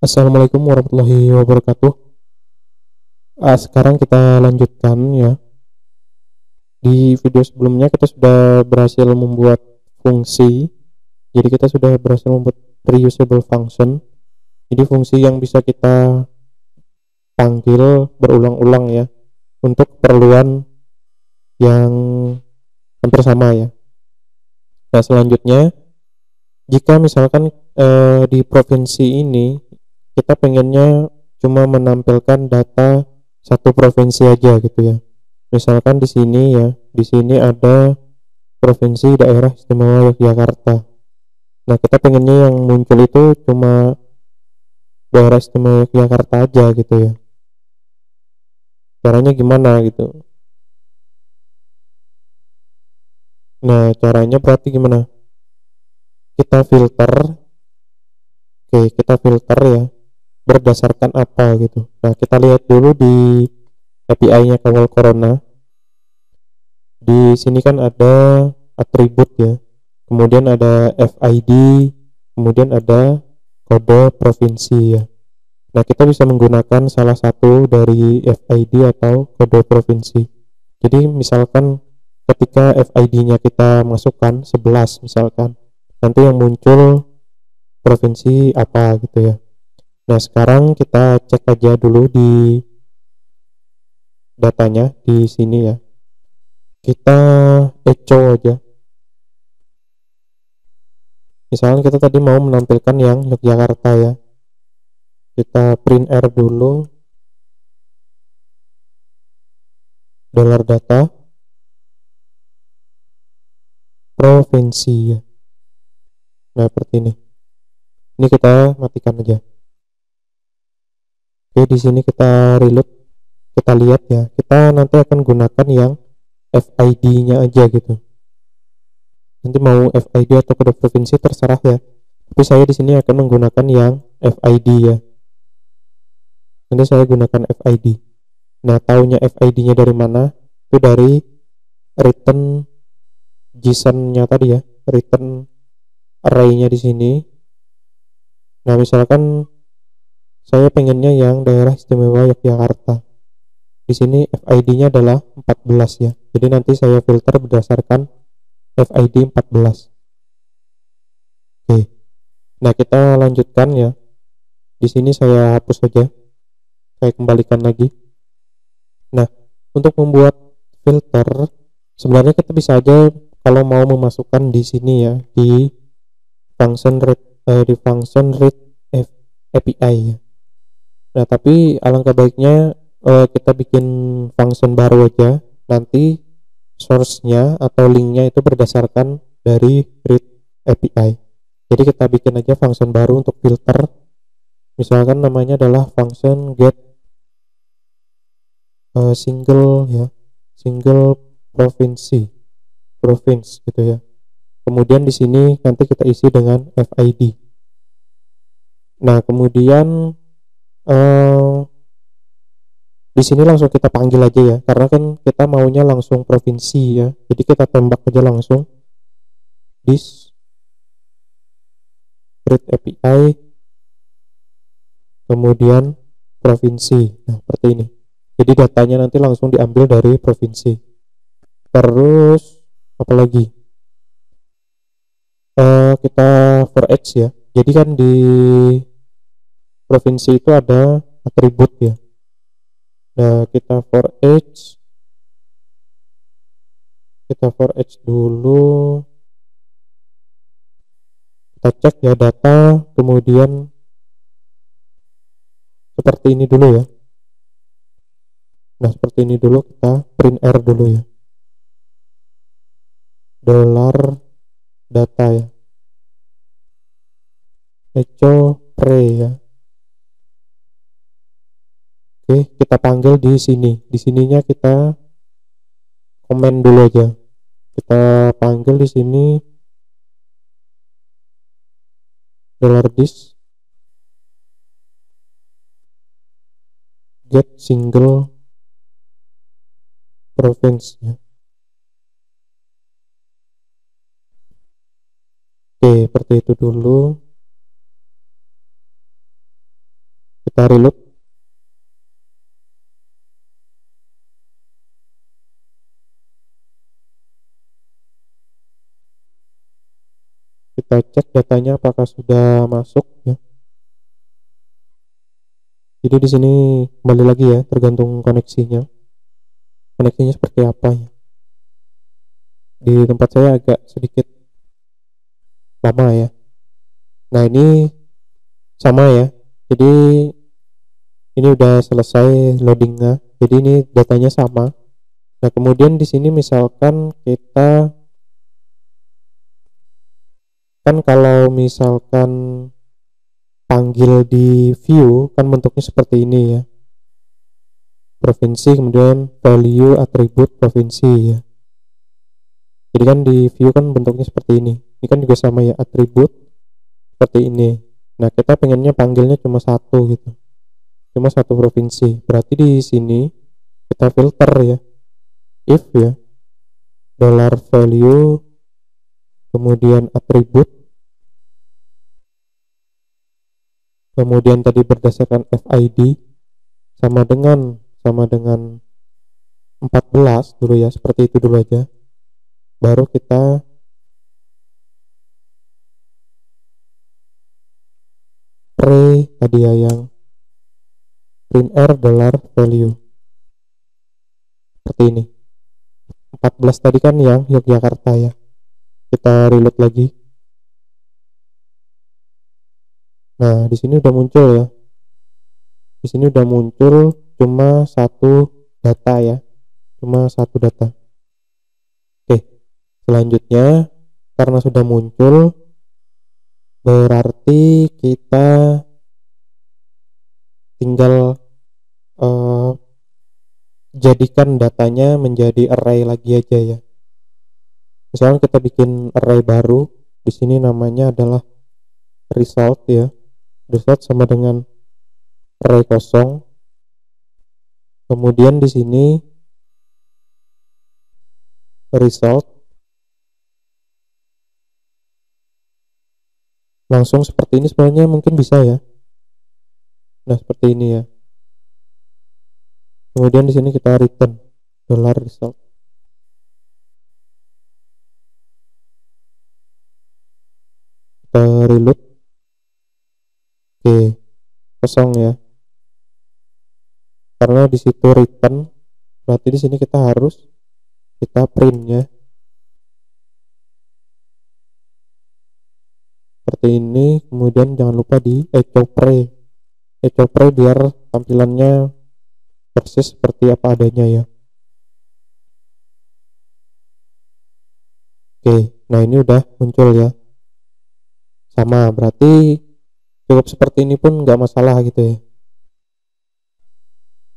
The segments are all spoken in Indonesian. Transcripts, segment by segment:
Assalamualaikum warahmatullahi wabarakatuh. Sekarang kita lanjutkan ya. Di video sebelumnya kita sudah berhasil membuat fungsi. Jadi kita sudah berhasil membuat reusable function. Jadi fungsi yang bisa kita panggil berulang-ulang ya untuk keperluan yang hampir sama ya. Nah, selanjutnya jika misalkan di provinsi ini kita pengennya cuma menampilkan data satu provinsi aja gitu ya. Misalkan di sini ya, di sini ada Provinsi Daerah Istimewa Yogyakarta. Nah, kita pengennya yang muncul itu cuma Daerah Istimewa Yogyakarta aja gitu ya. Caranya gimana gitu? Nah, caranya berarti gimana? Kita filter, oke, kita filter ya, berdasarkan apa gitu. Nah, kita lihat dulu di API-nya Kawal Corona. Di sini kan ada atribut ya, kemudian ada FID, kemudian ada kode provinsi ya. Nah, kita bisa menggunakan salah satu dari FID atau kode provinsi. Jadi misalkan ketika FID-nya kita masukkan 11 misalkan, nanti yang muncul provinsi apa gitu ya. Nah, sekarang kita cek aja dulu di datanya di sini ya. Kita echo aja. Misalnya kita tadi mau menampilkan yang Yogyakarta ya. Kita print R dulu, dollar data provinsi ya. Nah, seperti ini. Ini kita matikan aja. Oke, di sini kita reload, kita lihat ya. Kita nanti akan gunakan yang FID-nya aja gitu. Nanti mau FID atau kode provinsi terserah ya. Tapi saya di sini akan menggunakan yang FID ya. Nanti saya gunakan FID. Nah, taunya FID-nya dari mana? Itu dari return JSON-nya tadi ya, return array-nya di sini. Nah, misalkan saya pengennya yang Daerah Istimewa Yogyakarta. Di sini FID-nya adalah 14 ya. Jadi nanti saya filter berdasarkan FID 14. Oke. Nah, kita lanjutkan ya. Di sini saya hapus saja. Saya kembalikan lagi. Nah, untuk membuat filter sebenarnya kita bisa aja kalau mau memasukkan di sini ya, di function read API ya. Nah, tapi alangkah baiknya kita bikin function baru aja. Nanti source-nya atau link-nya itu berdasarkan dari read API. Jadi kita bikin aja function baru untuk filter. Misalkan namanya adalah function get single ya, single province gitu ya. Kemudian di sini nanti kita isi dengan FID. Nah, kemudian di sini langsung kita panggil aja ya, karena kan kita maunya langsung provinsi ya. Jadi kita tembak aja langsung this read API kemudian provinsi. Nah, seperti ini. Jadi datanya nanti langsung diambil dari provinsi. Terus apalagi? Kita for each ya. Jadi kan di provinsi itu ada atribut ya. Nah, kita for each dulu. Kita cek ya data, kemudian seperti ini dulu ya. Nah, seperti ini dulu, kita print R dulu ya. Dollar data ya. Echo pre ya. Oke, kita panggil di sini. Di sininya kita komen dulu aja. Kita panggil di sini $this get single province ya. Oke, seperti itu dulu. Kita reload. Kita cek datanya apakah sudah masuk ya. Jadi di sini kembali lagi ya, tergantung koneksinya. Koneksinya seperti apa ya. Di tempat saya agak sedikit lama ya. Nah, ini sama ya. Jadi ini udah selesai loadingnya. Jadi ini datanya sama. Nah, kemudian di sini misalkan kita kan kalau misalkan panggil di view kan bentuknya seperti ini ya. Provinsi, kemudian value atribut provinsi ya. Jadi kan di view kan bentuknya seperti ini. Ini kan juga sama ya, atribut seperti ini. Nah, kita pengennya panggilnya cuma satu gitu. Cuma satu provinsi. Berarti di sini kita filter ya. If ya. Dollar value kemudian atribut. Kemudian tadi berdasarkan FID sama dengan 14 dulu ya, seperti itu dulu aja. Baru kita pre tadi ya, yang print r dollar value seperti ini. 14 tadi kan yang Yogyakarta ya. Kita reload lagi. Nah, di sini udah muncul ya. Di sini udah muncul cuma satu data ya. Cuma satu data. Oke. Selanjutnya karena sudah muncul berarti kita tinggal jadikan datanya menjadi array lagi aja ya. Misalnya kita bikin array baru, di sini namanya adalah result ya. Result sama dengan array kosong. Kemudian di sini result langsung seperti ini sebenarnya mungkin bisa ya. Nah, seperti ini ya. Kemudian di sini kita return dollar result. Kita reload. Oke, kosong ya. Karena di situ return, berarti di sini kita harus print ya. Seperti ini. Kemudian jangan lupa di echo pre biar tampilannya persis seperti apa adanya ya. Oke, nah ini udah muncul ya. Sama, berarti cukup seperti ini pun nggak masalah gitu ya.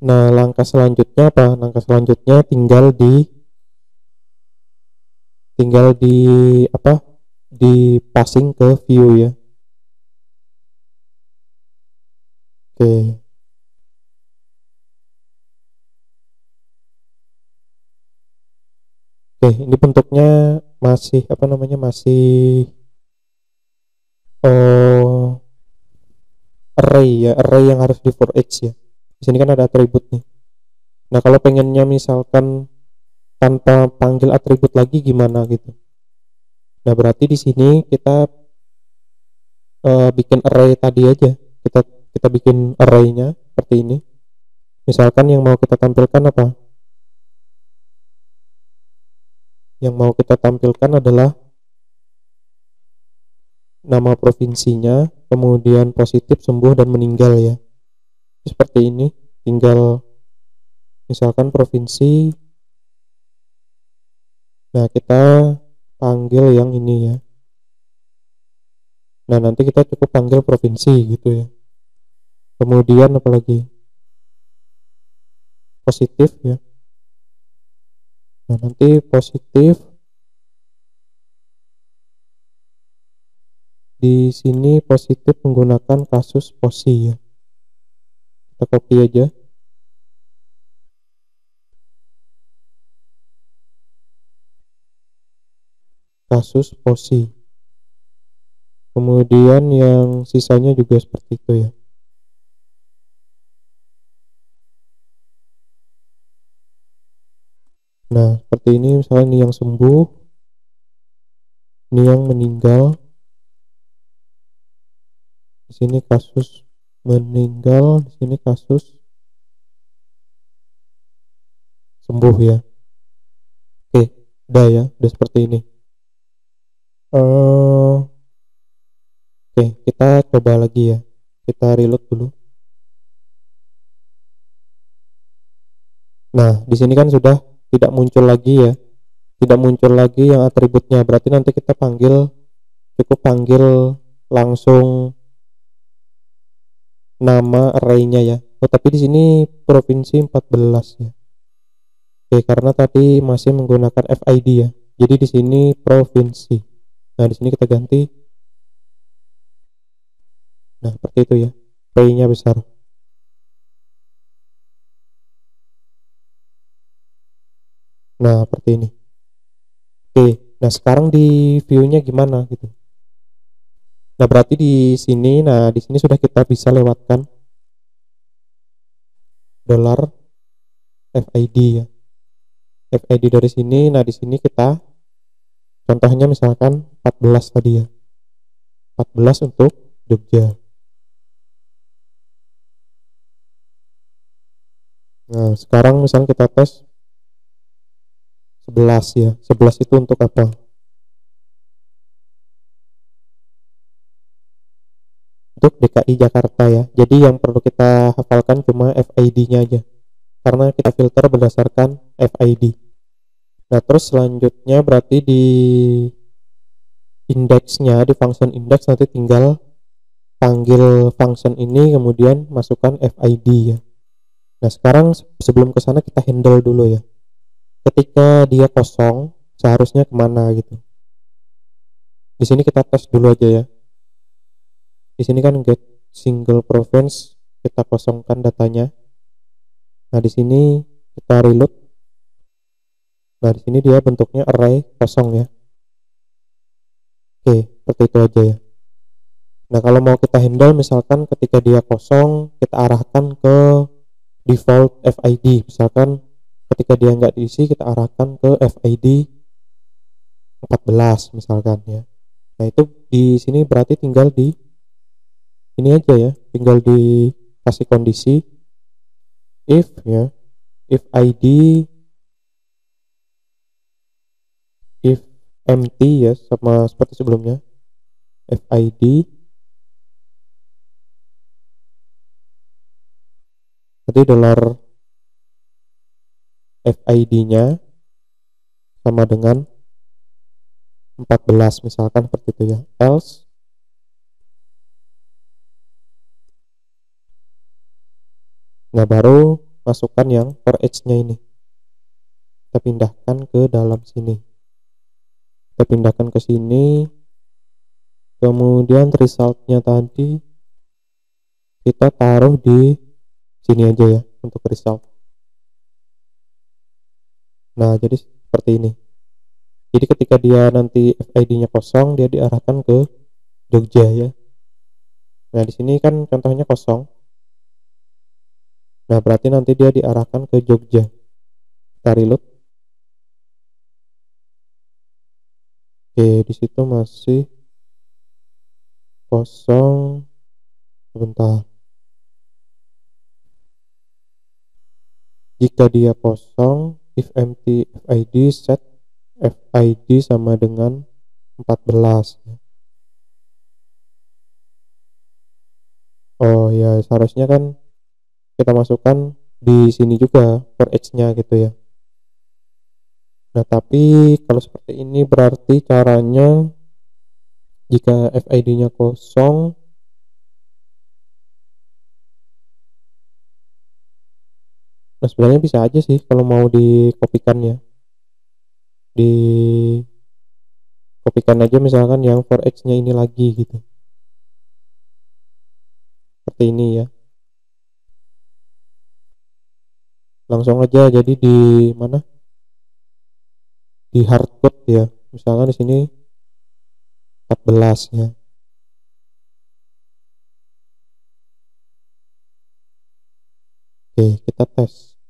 Nah, langkah selanjutnya apa? Langkah selanjutnya tinggal di passing ke view ya. Oke. Oke, ini bentuknya masih array ya, array yang harus di for each ya. Di sini kan ada atribut nih. Nah, kalau pengennya misalkan tanpa panggil atribut lagi gimana gitu. Nah, berarti di sini kita bikin array tadi aja. Kita bikin arraynya seperti ini. Misalkan yang mau kita tampilkan apa? Yang mau kita tampilkan adalah nama provinsinya, kemudian positif, sembuh, dan meninggal ya. Seperti ini. Tinggal misalkan provinsi. Nah, kita panggil yang ini ya. Nah, nanti kita cukup panggil provinsi gitu ya. Kemudian apalagi? Positif ya. Nah, nanti positif di sini positif menggunakan kasus posi ya. Kita copy aja. Kasus posi. Kemudian yang sisanya juga seperti itu ya. Nah, seperti ini misalnya ini yang sembuh, ini yang meninggal. Di sini kasus meninggal, di sini kasus sembuh ya. Oke, udah ya, udah seperti ini. Oke, kita coba lagi ya. Kita reload dulu. Nah, di sini kan sudah tidak muncul lagi ya. Tidak muncul lagi yang atributnya. Berarti nanti kita cukup panggil langsung nama array-nya ya. Oh, tapi di sini provinsi 14 ya. Oke, karena tadi masih menggunakan FID ya. Jadi di sini provinsi. Nah, di sini kita ganti. Nah, seperti itu ya. Array-nya besar. Nah, seperti ini. Oke, nah sekarang di view-nya gimana gitu. Nah, berarti di sini sudah kita bisa lewatkan dolar FID ya. FID dari sini. Nah, di sini kita contohnya misalkan 14 tadi ya. 14 untuk Jogja. Nah, sekarang misalnya kita tes 11 ya. 11 itu untuk apa? Untuk DKI Jakarta ya. Jadi yang perlu kita hafalkan cuma FID-nya aja. Karena kita filter berdasarkan FID. Nah, terus selanjutnya berarti di indeksnya, di function index nanti tinggal panggil function ini kemudian masukkan FID ya. Nah, sekarang sebelum ke sana kita handle dulu ya. Ketika dia kosong, seharusnya kemana gitu. Di sini kita tes dulu aja ya. Di sini kan get single province, kita kosongkan datanya. Nah, di sini kita reload. Nah, di sini dia bentuknya array kosong ya. Oke, seperti itu aja ya. Nah, kalau mau kita handle misalkan ketika dia kosong, kita arahkan ke default FID. Misalkan ketika dia nggak diisi, kita arahkan ke FID 14 misalkan ya. Nah, itu di sini berarti tinggal di ini aja ya, tinggal dikasih kondisi if ya, if ID, if empty ya, sama seperti sebelumnya, if ID nanti dolar FID-nya sama dengan 14 misalkan seperti itu ya. Else nah, baru masukkan yang for each-nya ini. Kita pindahkan ke dalam sini. Kita pindahkan ke sini. Kemudian result-nya tadi kita taruh di sini aja ya untuk result. Nah, jadi seperti ini. Jadi ketika dia nanti FID-nya kosong, dia diarahkan ke Jogja ya. Nah, di sini kan contohnya kosong. Nah, berarti nanti dia diarahkan ke Jogja. Kita reload. Oke, di situ masih kosong. Sebentar. Jika dia kosong, if empty FID set FID sama dengan 14. Oh ya, seharusnya kan kita masukkan di sini juga for each-nya gitu ya. Nah, tapi kalau seperti ini berarti caranya jika FID-nya kosong, nah sebenarnya bisa aja sih kalau mau dikopikan ya. Dikopikan aja misalkan yang for each-nya ini lagi gitu. Seperti ini ya. Langsung aja jadi di mana? Di hardcode ya. Misalkan di sini 14 ya. Oke, kita tes.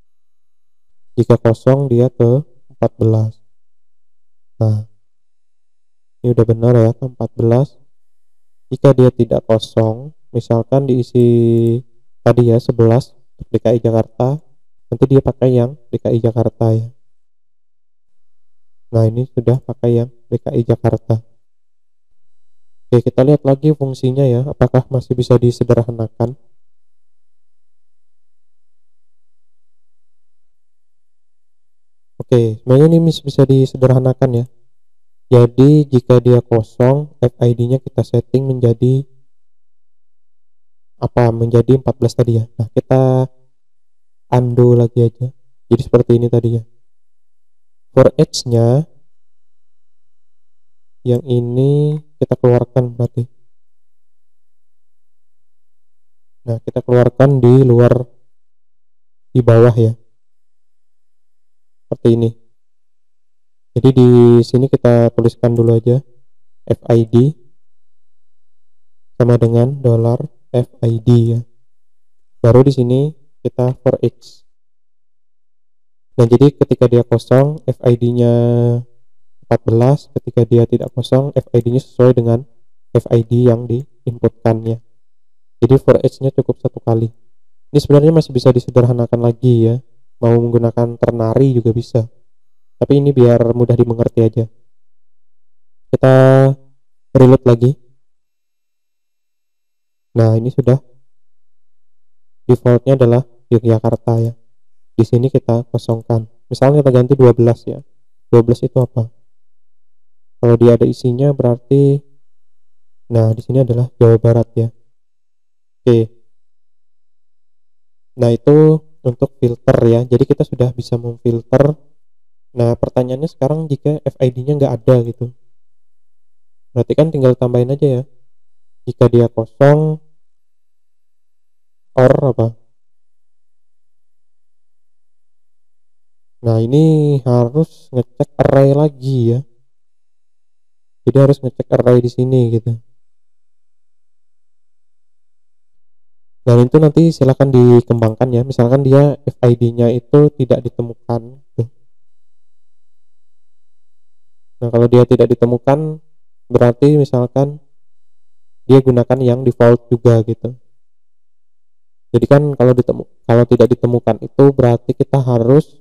Jika kosong dia ke 14. Nah, ini udah benar ya, 14. Jika dia tidak kosong, misalkan diisi tadi ya 11 untuk DKI Jakarta, nanti dia pakai yang DKI Jakarta ya. Nah, ini sudah pakai yang DKI Jakarta. Oke, kita lihat lagi fungsinya ya, apakah masih bisa disederhanakan. Oke, sebenarnya ini bisa disederhanakan ya. Jadi jika dia kosong, FID-nya kita setting menjadi menjadi 14 tadi ya. Nah, kita undo lagi aja. Jadi seperti ini tadi ya. For H-nya yang ini kita keluarkan berarti. Nah, kita keluarkan di bawah ya. Seperti ini. Jadi di sini kita tuliskan dulu aja FID sama dengan $FID ya. Baru di sini kita for X. Nah, jadi ketika dia kosong FID-nya 14, ketika dia tidak kosong FID-nya sesuai dengan FID yang diinputkannya. Jadi for H-nya cukup satu kali. Ini sebenarnya masih bisa disederhanakan lagi ya. Mau menggunakan ternary juga bisa. Tapi ini biar mudah dimengerti aja. Kita reload lagi. Nah, ini sudah defaultnya adalah Yogyakarta ya. Di sini kita kosongkan. Misalnya kita ganti 12 ya. 12 itu apa? Kalau dia ada isinya berarti, nah di sini adalah Jawa Barat ya. Oke. Nah, itu untuk filter ya. Jadi kita sudah bisa memfilter. Nah, pertanyaannya sekarang jika FID-nya nggak ada gitu, berarti kan tinggal tambahin aja ya. Jika dia kosong, or apa? Nah, ini harus ngecek array lagi ya. Jadi harus ngecek array di sini gitu. Dan itu nanti silakan dikembangkan ya. Misalkan dia FID-nya itu tidak ditemukan. Nah, kalau dia tidak ditemukan, berarti misalkan dia gunakan yang default juga gitu. Jadi kan kalau tidak ditemukan itu berarti kita harus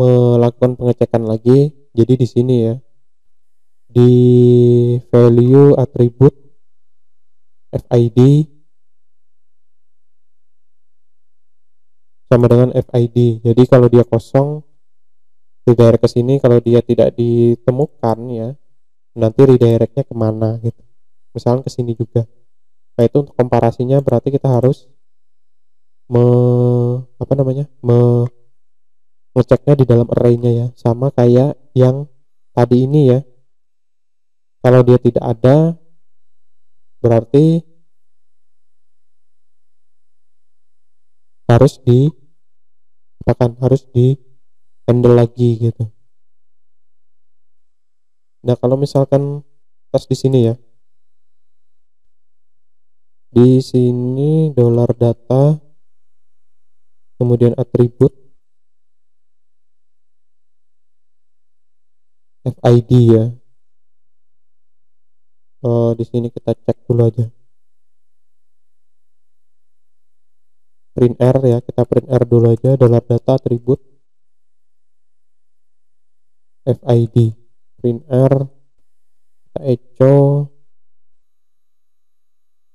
melakukan pengecekan lagi. Jadi di sini ya, di value attribute FID sama dengan FID. Jadi kalau dia kosong, redirect ke sini. Kalau dia tidak ditemukan ya, nanti redirectnya kemana gitu. Misalnya ke sini juga. Nah, itu untuk komparasinya berarti kita harus ngeceknya di dalam array-nya ya, sama kayak yang tadi ini ya. Kalau dia tidak ada, berarti harus di handle lagi gitu. Nah, kalau misalkan tes di sini ya, di sini $data, kemudian atribut FID ya. Di sini kita cek dulu aja. Print R ya, kita print R dulu aja, $data atribut FID. Print R, kita echo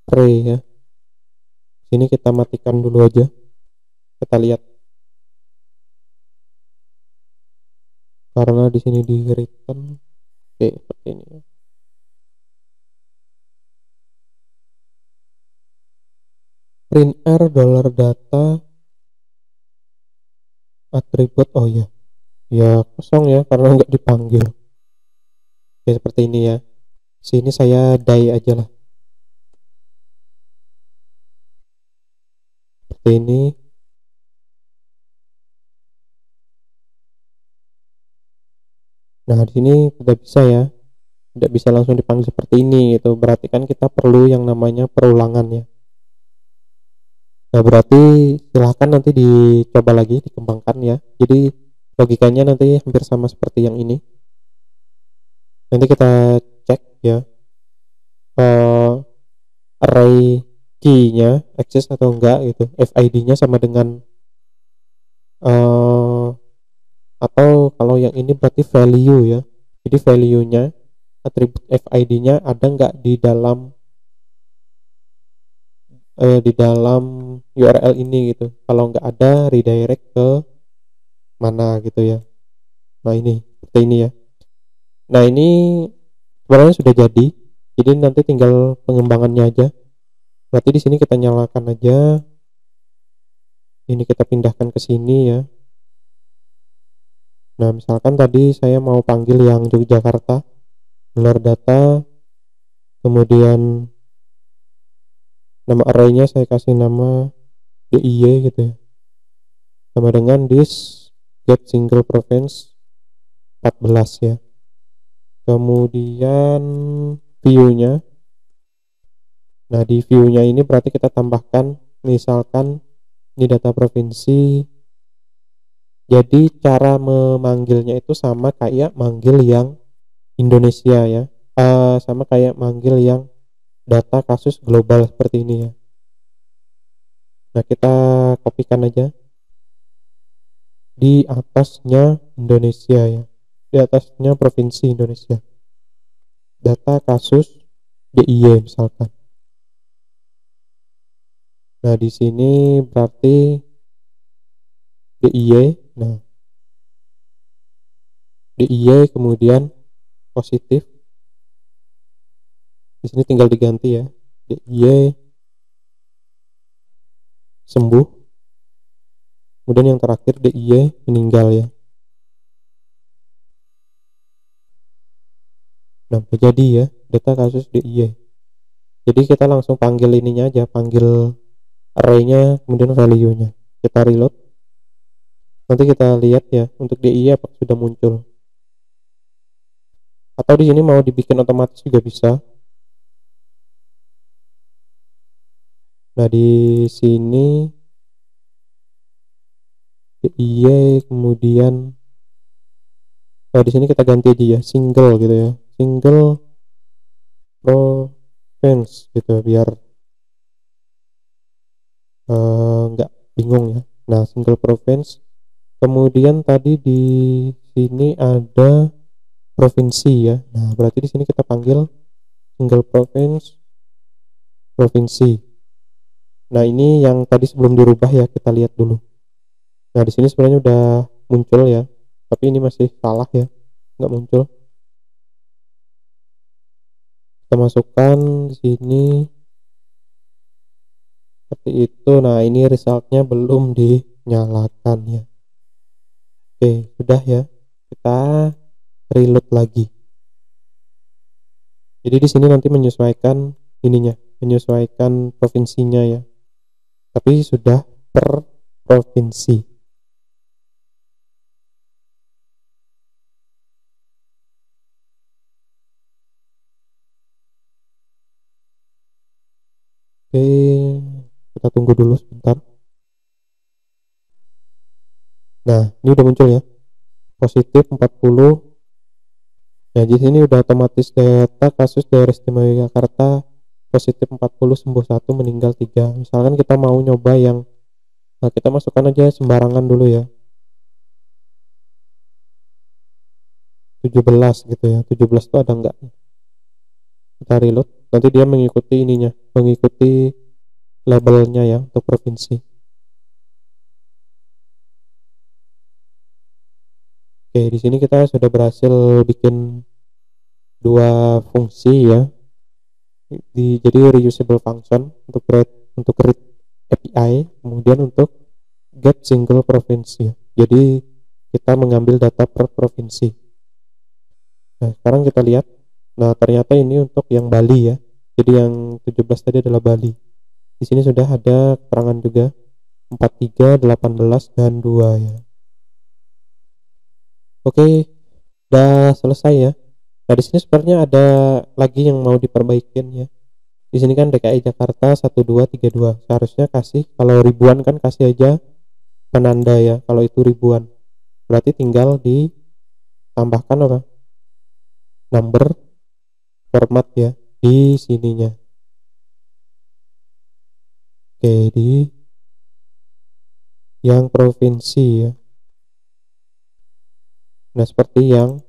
array ya. Sini kita matikan dulu aja. Kita lihat. Karena di sini di return. Oke, seperti ini ya. Print R $data atribut, oh ya. Ya kosong ya karena nggak dipanggil. Oke, seperti ini ya. Sini saya die aja lah. Seperti ini. Nah, di sini tidak bisa ya. Tidak bisa langsung dipanggil seperti ini gitu. Berarti kan kita perlu yang namanya perulangan ya. Nah, berarti silahkan nanti dicoba lagi, dikembangkan ya. Jadi Logikanya nanti hampir sama seperti yang ini. Nanti kita cek ya, array key-nya eksis atau enggak gitu, FID-nya sama dengan atau kalau yang ini berarti value ya. Jadi value-nya, atribut FID-nya ada enggak di dalam URL ini gitu. Kalau enggak ada, redirect ke mana gitu ya. Nah ini seperti ini ya. Nah ini sebenarnya sudah jadi nanti tinggal pengembangannya aja. Berarti di sini kita nyalakan aja, ini kita pindahkan ke sini ya. Nah misalkan tadi saya mau panggil yang Yogyakarta, gelar data, kemudian nama arraynya saya kasih nama DIY gitu ya, sama dengan this get single province 14 ya. Kemudian view-nya, nah di view-nya ini berarti kita tambahkan misalkan ini data provinsi. Jadi cara memanggilnya itu sama kayak manggil yang Indonesia ya, sama kayak manggil yang data kasus global seperti ini ya. Nah kita kopikan aja di atasnya Indonesia ya, di atasnya provinsi Indonesia, data kasus DIY misalkan. Nah di sini berarti DIY, nah DIY kemudian positif. Di sini tinggal diganti ya, DIY sembuh. Kemudian yang terakhir DIY meninggal ya. Nah, jadi ya data kasus DIY. Jadi kita langsung panggil ininya aja, panggil array-nya kemudian value-nya. Kita reload. Nanti kita lihat ya untuk DIY apakah sudah muncul. Atau di sini mau dibikin otomatis juga bisa. Nah, di sini DIY kemudian di sini kita ganti aja ya single gitu ya, single province gitu biar nggak bingung ya. Nah single province, kemudian tadi di sini ada provinsi ya. Nah berarti di sini kita panggil single province provinsi. Nah ini yang tadi sebelum dirubah ya, kita lihat dulu. Nah di sini sebenarnya udah muncul ya, tapi ini masih salah ya, nggak muncul. Kita masukkan di sini seperti itu. Nah ini resultnya belum dinyalakan ya. Oke sudah ya, kita reload lagi. Jadi di sini nanti menyesuaikan ininya, menyesuaikan provinsinya ya, tapi sudah per provinsi. Oke, kita tunggu dulu sebentar. Nah, ini udah muncul ya. Positif 40. Nah, di sini udah otomatis data kasus daerah istimewa Yogyakarta positif 40, sembuh 1, meninggal 3. Misalkan kita mau nyoba yang kita masukkan aja sembarangan dulu ya. 17 gitu ya. 17 itu ada enggak? Kita reload, nanti dia mengikuti ininya, mengikuti labelnya ya untuk provinsi. Oke, di sini kita sudah berhasil bikin dua fungsi ya. Jadi reusable function untuk read API, kemudian untuk get single province ya. Jadi kita mengambil data per provinsi. Nah, sekarang kita lihat. Nah, ternyata ini untuk yang Bali ya. Jadi yang 17 tadi adalah Bali. Di sini sudah ada keterangan juga 43, 18 dan 2 ya. Oke, udah selesai ya. Nah, di sini sebenarnya ada lagi yang mau diperbaikin ya. Di sini kan DKI Jakarta 1232. Seharusnya kasih, kalau ribuan kan kasih aja penanda ya, kalau itu ribuan. berarti tinggal ditambahkan apa, number format ya di sininya. Oke, di yang provinsi ya. Nah, seperti yang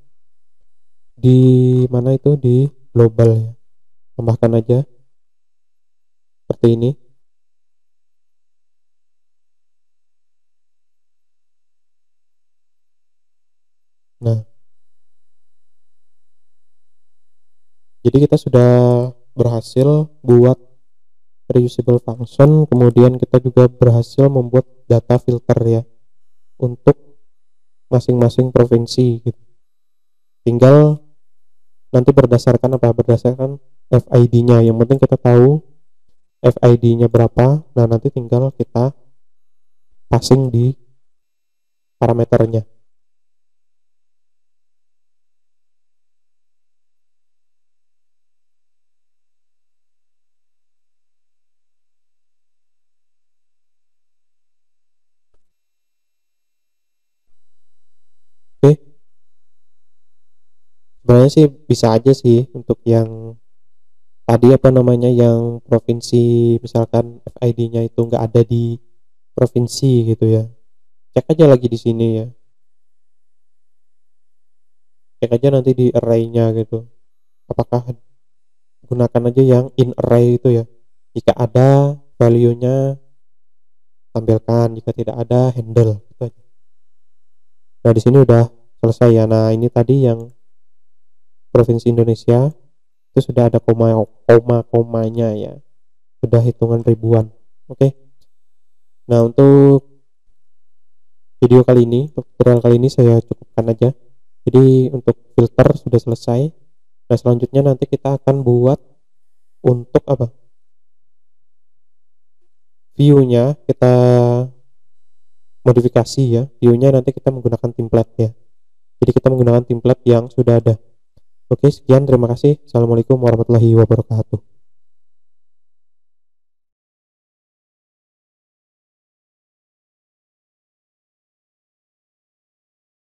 di mana itu, di global ya, tambahkan aja seperti ini. Nah, jadi kita sudah berhasil buat reusable function, kemudian kita juga berhasil membuat data filter ya untuk masing-masing provinsi gitu. Tinggal nanti berdasarkan apa, berdasarkan FID-nya, yang penting kita tahu FID-nya berapa. Nah, nanti tinggal kita passing di parameternya. Oke, sebenarnya sih bisa aja sih untuk yang tadi apa namanya, yang provinsi misalkan FID-nya itu nggak ada di provinsi gitu ya, cek aja lagi di sini ya, cek aja nanti di array-nya gitu, apakah gunakan aja yang in array itu ya, jika ada value-nya tampilkan, jika tidak ada handle gitu aja. Nah, di sini udah selesai ya. Nah, ini tadi yang provinsi Indonesia itu sudah ada komanya ya, sudah hitungan ribuan. Oke. Nah, untuk video kali ini, untuk tutorial kali ini saya cukupkan aja. Jadi untuk filter sudah selesai. Nah, selanjutnya nanti kita akan buat untuk apa, view-nya kita modifikasi ya. View-nya nanti kita menggunakan template ya. Jadi kita menggunakan template yang sudah ada. Oke, sekian, terima kasih. Assalamualaikum warahmatullahi wabarakatuh.